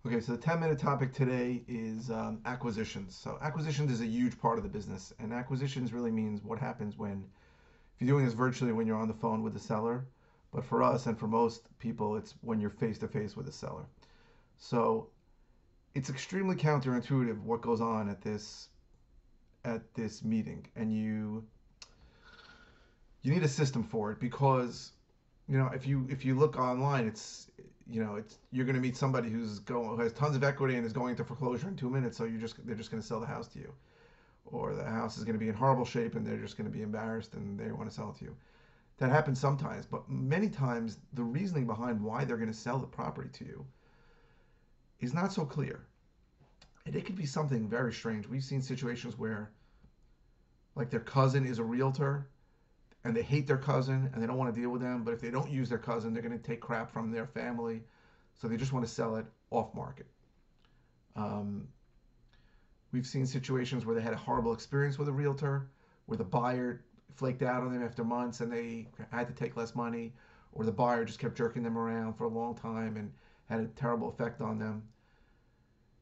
Okay, so the 10-minute topic today is acquisitions. So acquisitions is a huge part of the business, and acquisitions really means what happens when, if you're doing this virtually when you're on the phone with the seller, but for us and for most people, it's when you're face to face with the seller. So it's extremely counterintuitive what goes on at this meeting, and you need a system for it because if you look online, it's you're going to meet somebody who has tons of equity and is going into foreclosure in 2 minutes. So they're just going to sell the house to you, or the house is going to be in horrible shape and they're just going to be embarrassed and they want to sell it to you. That happens sometimes, but many times the reasoning behind why they're going to sell the property to you is not so clear, and it could be something very strange. We've seen situations where, like, their cousin is a realtor and they hate their cousin and they don't want to deal with them. But if they don't use their cousin, they're going to take crap from their family, so they just want to sell it off market. Um, we've seen situations where they had a horrible experience with a realtor, where the buyer flaked out on them after months and they had to take less money, or the buyer just kept jerking them around for a long time and had a terrible effect on them.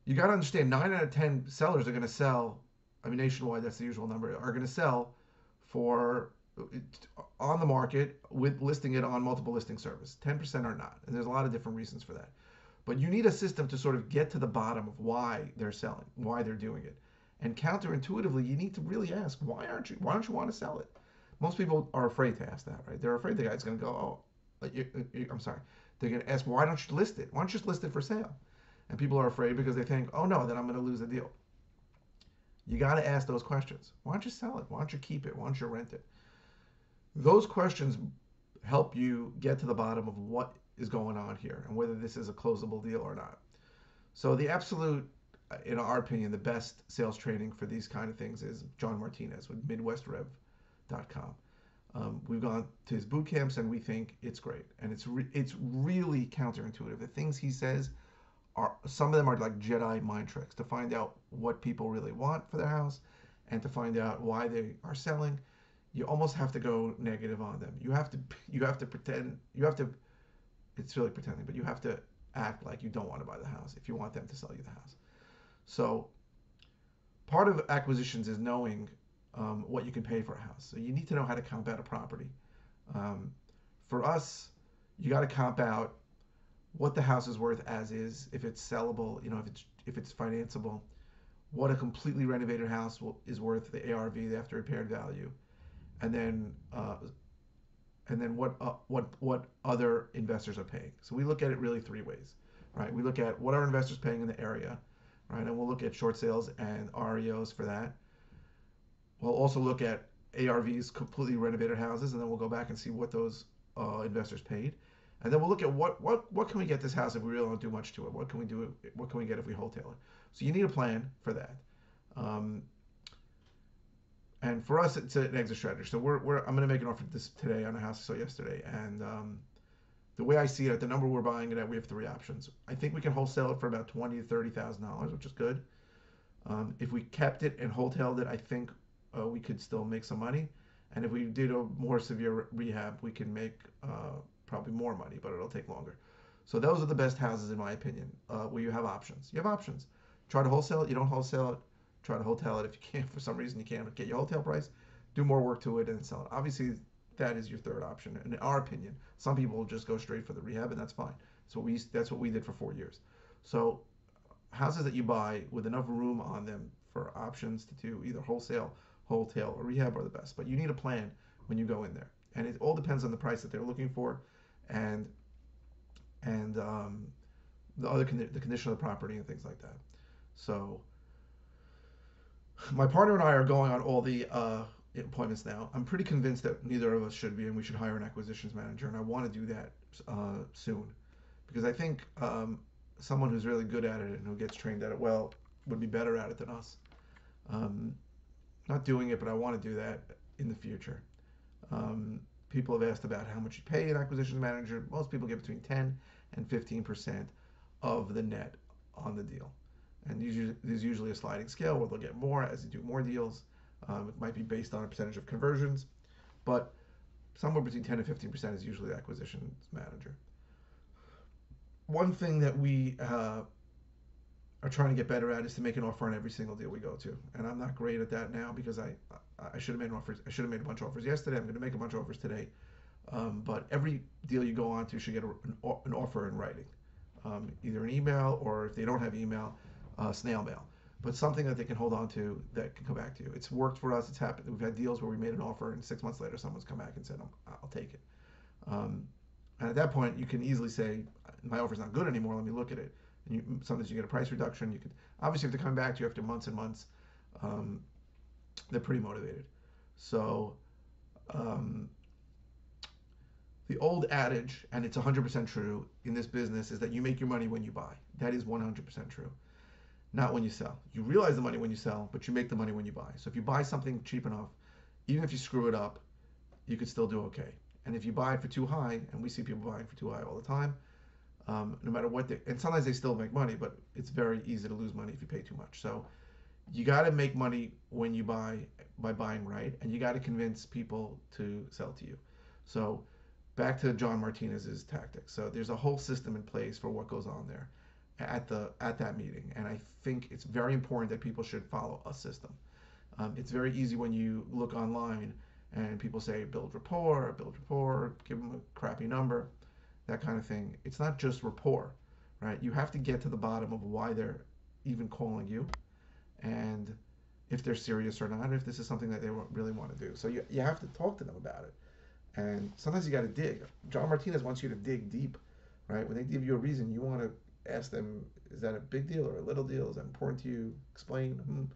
You got to understand, 9 out of 10 sellers are going to sell. I mean, nationwide, that's the usual number. Are going to sell for on the market with listing it on multiple listing service. 10% are not, and there's a lot of different reasons for that. But you need a system to sort of get to the bottom of why they're selling, why they're doing it, and counterintuitively, you need to really ask, why don't you want to sell it? Most people are afraid to ask that, right? They're afraid the guy's going to go, oh, I'm sorry. They're going to ask, why don't you list it? Why don't you just list it for sale? And people are afraid because they think, oh no, then I'm going to lose the deal. You got to ask those questions. Why don't you sell it? Why don't you keep it? Why don't you rent it? Those questions help you get to the bottom of what is going on here and whether this is a closable deal or not. So the absolute, in our opinion, the best sales training for these kind of things is John Martinez with MidwestRev.com. We've gone to his boot camps and we think it's great, and it's really counterintuitive. The things he says are, some of them are like Jedi mind tricks to find out what people really want for their house and to find out why they are selling. You almost have to go negative on them. You have to pretend, it's really pretending, but you have to act like you don't want to buy the house if you want them to sell you the house. So part of acquisitions is knowing what you can pay for a house. So you need to know how to comp out a property. Um, for us, you got to comp out what the house is worth as is, if it's sellable, if it's financeable, what a completely renovated house is worth, the ARV, the after repaired value, and then what other investors are paying. So we look at it really three ways, right? We look at what are investors paying in the area, right? And we'll look at short sales and REOs for that. We'll also look at ARVs, completely renovated houses, and then we'll go back and see what those investors paid. And then we'll look at what can we get this house if we really don't do much to it? What can we do? What can we get if we wholesale it? So you need a plan for that. Um, and for us, it's an exit strategy. So I'm going to make an offer this today on a house I saw yesterday, and the way I see it, at the number we're buying it at, we have three options. I think we can wholesale it for about $20,000 to $30,000, which is good. If we kept it and wholesaled it, I think we could still make some money. And if we did a more severe rehab, we can make probably more money, but it'll take longer. So those are the best houses, in my opinion, where you have options. You have options. Try to wholesale it. You don't wholesale it. Try to wholesale it. If you can't, for some reason, you can't get your wholesale price, do more work to it and sell it. Obviously, that is your third option. And in our opinion, some people will just go straight for the rehab, and that's fine. So that's what we did for 4 years. So houses that you buy with enough room on them for options to do either wholesale, or rehab are the best. But you need a plan when you go in there, and it all depends on the price that they're looking for, and the condition of the property and things like that. So my partner and I are going on all the appointments now. I'm pretty convinced that neither of us should be, and we should hire an acquisitions manager. And I want to do that soon, because I think someone who's really good at it and who gets trained at it well would be better at it than us. Um, Not doing it, but I want to do that in the future. People have asked about how much you pay an acquisition manager. Most people get between 10 and 15% of the net on the deal. And there's usually a sliding scale where they'll get more as you do more deals. It might be based on a percentage of conversions, but somewhere between 10 and 15% is usually the acquisitions manager. One thing that we are trying to get better at is to make an offer on every single deal we go to. And I'm not great at that now because I should have made an offer. I should have made a bunch of offers yesterday. I'm going to make a bunch of offers today. But every deal you go on to should get an offer in writing, either an email or if they don't have email, snail mail. But something that they can hold on to that can come back to you. It's worked for us. It's happened. We've had deals where we made an offer and 6 months later someone's come back and said, I'll take it. And at that point, you can easily say, my offer's not good anymore. Let me look at it. And sometimes you get a price reduction. You could obviously if they're coming back to you after months and months, they're pretty motivated. So the old adage, and it's 100% true in this business, is that you make your money when you buy. That is 100% true. Not when you sell. You realize the money when you sell, but you make the money when you buy. So if you buy something cheap enough, even if you screw it up, you could still do okay. And if you buy it for too high, and we see people buying for too high all the time, no matter what and sometimes they still make money, but it's very easy to lose money if you pay too much. So you got to make money when you buy by buying right, and you got to convince people to sell to you. So back to John Martinez's tactics. So there's a whole system in place for what goes on there at that meeting, and I think it's very important that people should follow a system. It's very easy when you look online and people say build rapport, give them a crappy number, that kind of thing. It's not just rapport, right? You have to get to the bottom of why they're even calling you, and if they're serious or not, if this is something that they really want to do. So you have to talk to them about it. And sometimes you got to dig. John Martinez wants you to dig deep, right? When they give you a reason, you want to ask them, is that a big deal or a little deal? Is that important to you? Explain.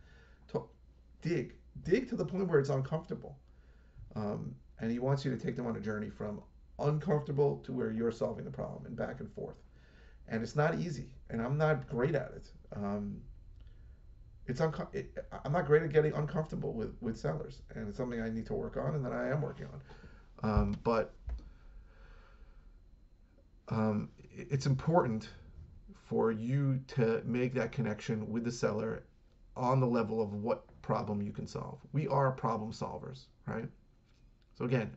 Talk. Dig to the point where it's uncomfortable. And he wants you to take them on a journey from uncomfortable to where you're solving the problem and back and forth. And it's not easy, and I'm not great at it. I'm not great at getting uncomfortable with sellers, and it's something I need to work on and that I am working on. But it's important for you to make that connection with the seller on the level of what problem you can solve. We are problem solvers, right? So again,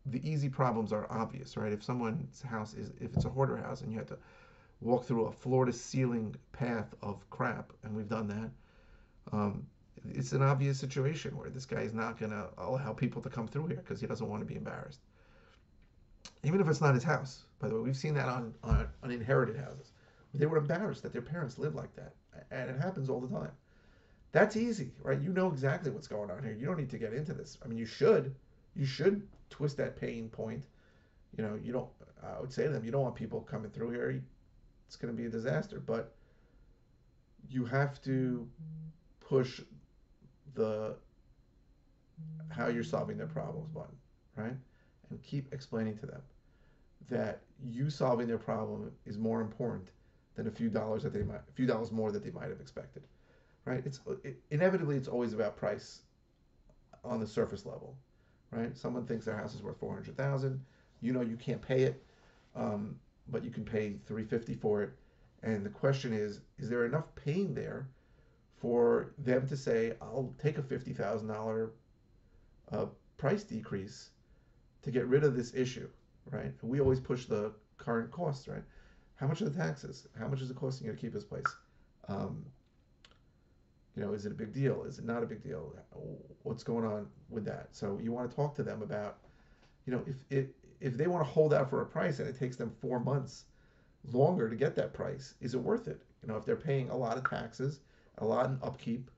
the easy problems are obvious, right? If someone's house if it's a hoarder house and you have to walk through a floor-to-ceiling path of crap, and we've done that, it's an obvious situation where this guy is not going to allow people to come through here because he doesn't want to be embarrassed. Even if it's not his house. By the way, we've seen that on inherited houses. They were embarrassed that their parents lived like that, and it happens all the time. That's easy, right? You know exactly what's going on here. You don't need to get into this. I mean, you should twist that pain point. I would say to them, you don't want people coming through here. It's going to be a disaster. But you have to push the how you're solving their problems button, right? And keep explaining to them that you solving their problem is more important than a few dollars more that they might have expected, right? Inevitably it's always about price on the surface level, right? Someone thinks their house is worth $400,000. You can't pay it, but you can pay $350 for it. And the question is there enough pain there for them to say, I'll take a $50,000 price decrease to get rid of this issue, right? And we always push the current costs, right? How much are the taxes? How much is it costing you to keep this place? Is it a big deal? Is it not a big deal? What's going on with that? So you want to talk to them about, if they want to hold out for a price and it takes them 4 months longer to get that price, is it worth it? If they're paying a lot of taxes, a lot in upkeep,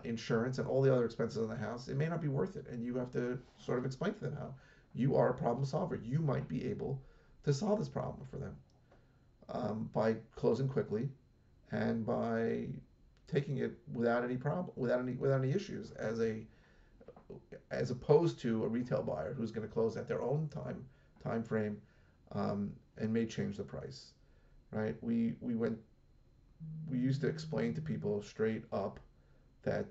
insurance, and all the other expenses on the house, it may not be worth it. And you have to sort of explain to them how you are a problem solver. You might be able to solve this problem for them by closing quickly and by taking it without any problem, without any issues, as opposed to a retail buyer who's going to close at their own time frame and may change the price, right? We used to explain to people straight up that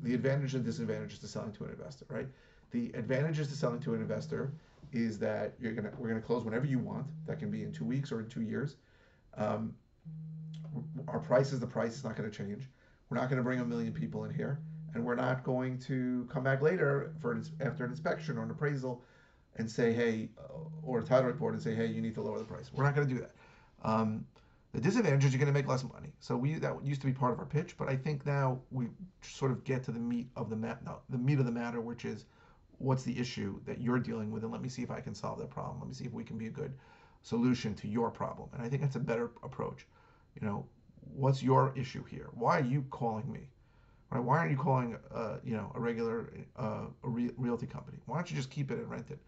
the advantages and disadvantages to selling to an investor, right? The advantages to selling to an investor is that we're gonna close whenever you want. That can be in 2 weeks or in 2 years. Our price is the price. It's not going to change. We're not going to bring 1 million people in here, and we're not going to come back later after an inspection or an appraisal and say, hey, or a title report and say, hey, you need to lower the price. We're not going to do that. The disadvantage is you're going to make less money. So that used to be part of our pitch, but I think now we sort of get to the meat of the meat of the matter, which is what's the issue that you're dealing with, and let me see if I can solve that problem. Let me see if we can be a good solution to your problem. And I think that's a better approach. What's your issue here? Why are you calling me? Right? Why aren't you calling, a regular realty company? Why don't you just keep it and rent it?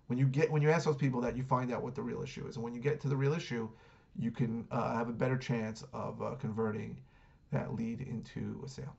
When you ask those people that, you find out what the real issue is, and when you get to the real issue, you can have a better chance of converting that lead into a sale.